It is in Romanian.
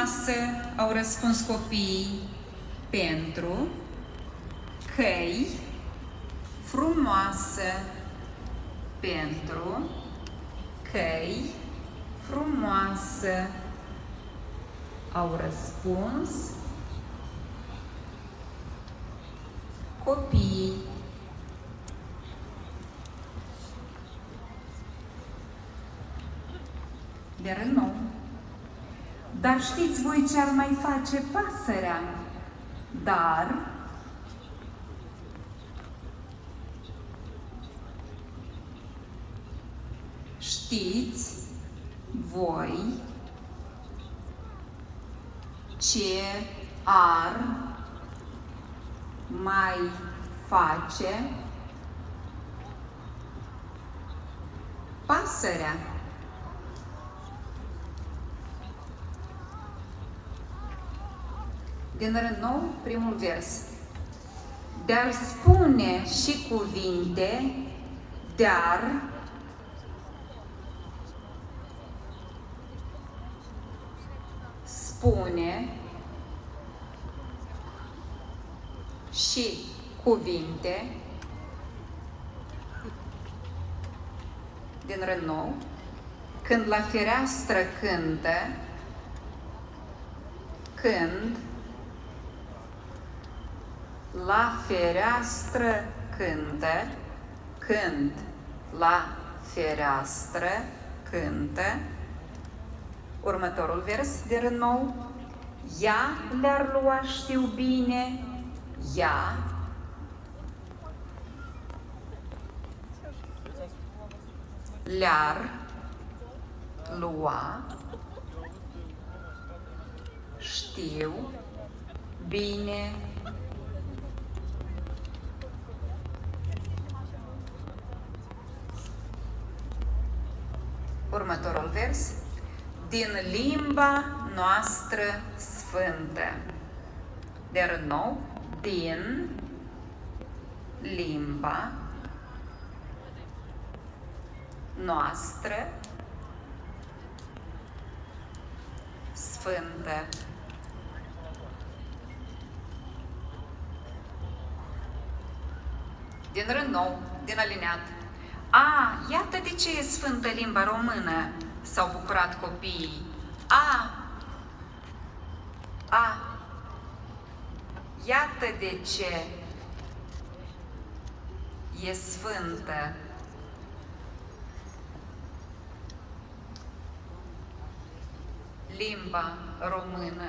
frumoasă, au răspuns copiii, pentru căi frumoasă, pentru căi frumoasă, au răspuns copiii. De rând nou. Dar știți voi ce ar mai face pasărea? Dar știți voi ce ar mai face pasărea? Din rând nou, primul vers. De-ar spune și cuvinte, de-ar spune și cuvinte, din rând nou, când la fereastră cântă, când la fereastră cântă, când la fereastră cântă. Următorul vers, de rând nou. Ea le-ar lua, știu bine, ea le-ar lua, știu bine. Următorul vers. Din limba noastră sfântă. De rând nou. Din limba noastră sfântă. Din rând nou, din alineat. Iată de ce e sfântă limba română, s-au bucurat copiii. Iată de ce e sfântă limba română.